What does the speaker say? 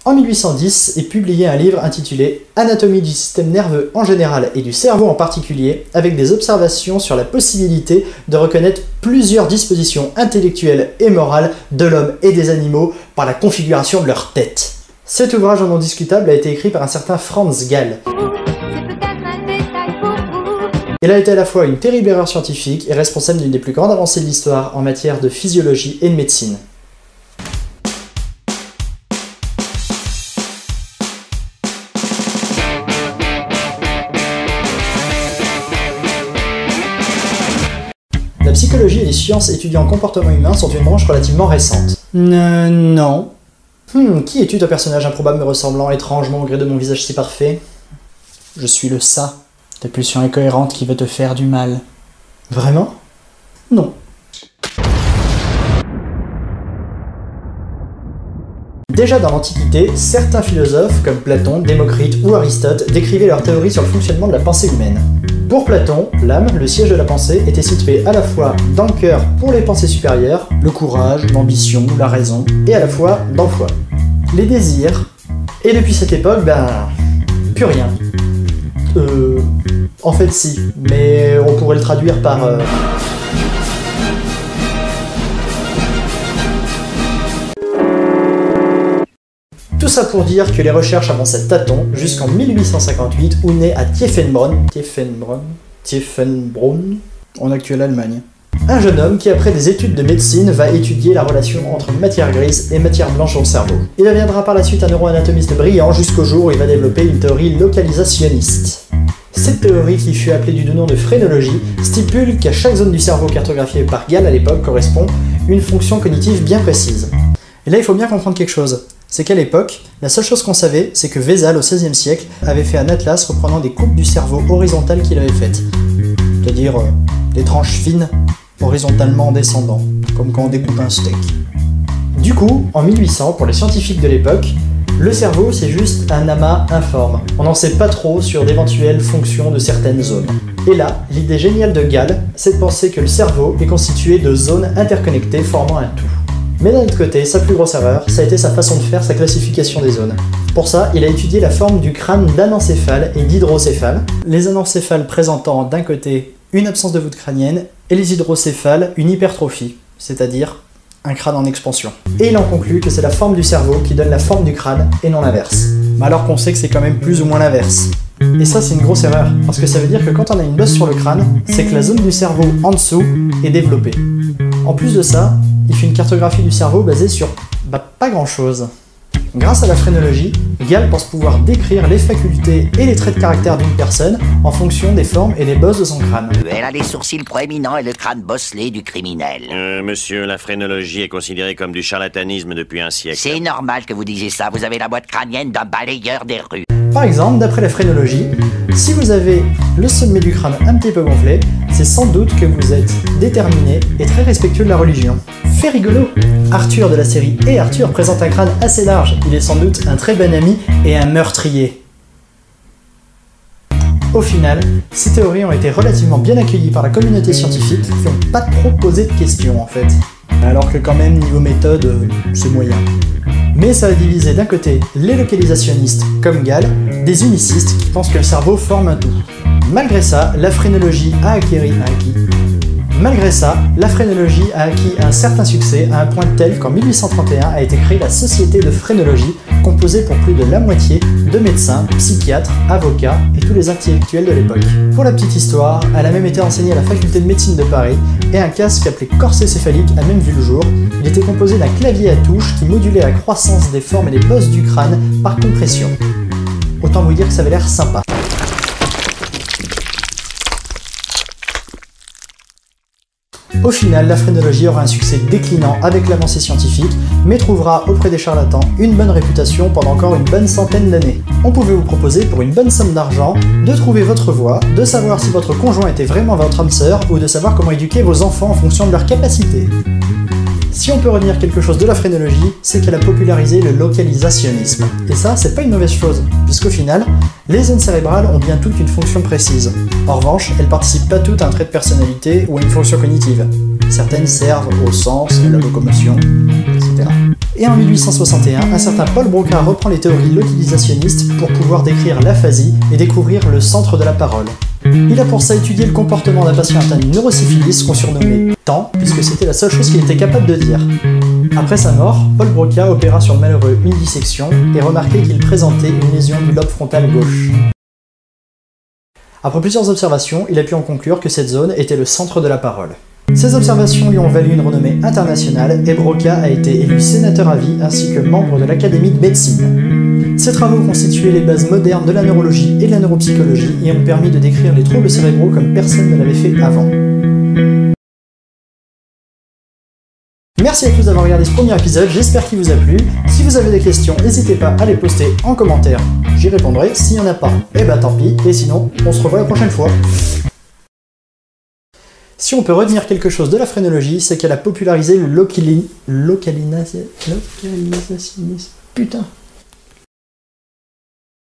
En 1810 est publié un livre intitulé « Anatomie du système nerveux en général et du cerveau en particulier » avec des observations sur la possibilité de reconnaître plusieurs dispositions intellectuelles et morales de l'homme et des animaux par la configuration de leur tête. Cet ouvrage non discutable a été écrit par un certain Franz Gall. Il a été à la fois une terrible erreur scientifique et responsable d'une des plus grandes avancées de l'histoire en matière de physiologie et de médecine. La psychologie et les sciences étudiant le comportement humain sont une branche relativement récente. Non. Qui es-tu, ton personnage improbable me ressemblant étrangement au gré de mon visage si parfait? Je suis le ça, ta pulsion incohérente qui veut te faire du mal. Vraiment? Non. Déjà dans l'Antiquité, certains philosophes comme Platon, Démocrite ou Aristote décrivaient leurs théories sur le fonctionnement de la pensée humaine. Pour Platon, l'âme, le siège de la pensée, était située à la fois dans le cœur pour les pensées supérieures, le courage, l'ambition, la raison, et à la fois dans le foie. Les désirs, et depuis cette époque, plus rien. En fait si, mais on pourrait le traduire par... Tout ça pour dire que les recherches avançaient tâtons jusqu'en 1858 où naît à Tiefenbrunn, en actuelle Allemagne, un jeune homme qui après des études de médecine va étudier la relation entre matière grise et matière blanche dans le cerveau. Il deviendra par la suite un neuroanatomiste brillant jusqu'au jour où il va développer une théorie localisationniste. Cette théorie, qui fut appelée du nom de phrénologie, stipule qu'à chaque zone du cerveau cartographiée par Gall à l'époque correspond une fonction cognitive bien précise. Et là il faut bien comprendre quelque chose. C'est qu'à l'époque, la seule chose qu'on savait, c'est que Vézal, au XVIe siècle, avait fait un atlas reprenant des coupes du cerveau horizontales qu'il avait faites. C'est-à-dire des tranches fines, horizontalement descendant, comme quand on découpe un steak. Du coup, en 1800, pour les scientifiques de l'époque, le cerveau c'est juste un amas informe. On n'en sait pas trop sur d'éventuelles fonctions de certaines zones. Et là, l'idée géniale de Gall, c'est de penser que le cerveau est constitué de zones interconnectées formant un tout. Mais d'un autre côté, sa plus grosse erreur, ça a été sa façon de faire sa classification des zones. Pour ça, il a étudié la forme du crâne d'anencéphale et d'hydrocéphale, les anencéphales présentant d'un côté une absence de voûte crânienne et les hydrocéphales une hypertrophie, c'est-à-dire un crâne en expansion. Et il en conclut que c'est la forme du cerveau qui donne la forme du crâne et non l'inverse. Mais alors qu'on sait que c'est quand même plus ou moins l'inverse. Et ça c'est une grosse erreur, parce que ça veut dire que quand on a une bosse sur le crâne, c'est que la zone du cerveau en dessous est développée. En plus de ça, il fait une cartographie du cerveau basée sur pas grand chose. Grâce à la phrénologie, Gall pense pouvoir décrire les facultés et les traits de caractère d'une personne en fonction des formes et des bosses de son crâne. Elle a les sourcils proéminents et le crâne bosselé du criminel. Monsieur, la phrénologie est considérée comme du charlatanisme depuis un siècle. C'est normal que vous disiez ça, vous avez la boîte crânienne d'un balayeur des rues. Par exemple, d'après la phrénologie, si vous avez le sommet du crâne un petit peu gonflé, c'est sans doute que vous êtes déterminé et très respectueux de la religion. Fait rigolo! Arthur de la série Et Arthur présente un crâne assez large, il est sans doute un très bon ami et un meurtrier. Au final, ces théories ont été relativement bien accueillies par la communauté scientifique qui n'ont pas trop posé de questions en fait. Alors que quand même, niveau méthode, c'est moyen. Mais ça a divisé d'un côté les localisationnistes comme Gall, des unicistes qui pensent que le cerveau forme un tout. Malgré ça, la phrénologie a acquis un certain succès à un point tel qu'en 1831 a été créée la Société de phrénologie, composée pour plus de la moitié de médecins, psychiatres, avocats et tous les intellectuels de l'époque. Pour la petite histoire, elle a même été enseignée à la faculté de médecine de Paris et un casque appelé corset céphalique a même vu le jour. Il était composé d'un clavier à touches qui modulait la croissance des formes et des bosses du crâne par compression. Autant vous dire que ça avait l'air sympa. Au final, la phrénologie aura un succès déclinant avec l'avancée scientifique, mais trouvera auprès des charlatans une bonne réputation pendant encore une bonne centaine d'années. On pouvait vous proposer pour une bonne somme d'argent de trouver votre voie, de savoir si votre conjoint était vraiment votre âme sœur, ou de savoir comment éduquer vos enfants en fonction de leurs capacités. Si on peut retenir quelque chose de la phrénologie, c'est qu'elle a popularisé le localisationnisme. Et ça, c'est pas une mauvaise chose, puisqu'au final, les zones cérébrales ont bien toutes une fonction précise. En revanche, elles participent pas toutes à un trait de personnalité ou à une fonction cognitive. Certaines servent au sens, à la locomotion, etc. Et en 1861, un certain Paul Broca reprend les théories localisationnistes pour pouvoir décrire l'aphasie et découvrir le centre de la parole. Il a pour ça étudié le comportement d'un patient atteint d'une neurosyphilis qu'on surnommait temps, puisque c'était la seule chose qu'il était capable de dire. Après sa mort, Paul Broca opéra sur le malheureux une dissection et remarquait qu'il présentait une lésion du lobe frontal gauche. Après plusieurs observations, il a pu en conclure que cette zone était le centre de la parole. Ces observations lui ont valu une renommée internationale et Broca a été élu sénateur à vie ainsi que membre de l'Académie de médecine. Ses travaux constituaient les bases modernes de la neurologie et de la neuropsychologie et ont permis de décrire les troubles cérébraux comme personne ne l'avait fait avant. Merci à tous d'avoir regardé ce premier épisode, j'espère qu'il vous a plu. Si vous avez des questions, n'hésitez pas à les poster en commentaire, j'y répondrai. S'il n'y en a pas, eh ben tant pis, et sinon, on se revoit la prochaine fois. Si on peut retenir quelque chose de la phrénologie, c'est qu'elle a popularisé le localisationnisme. Putain.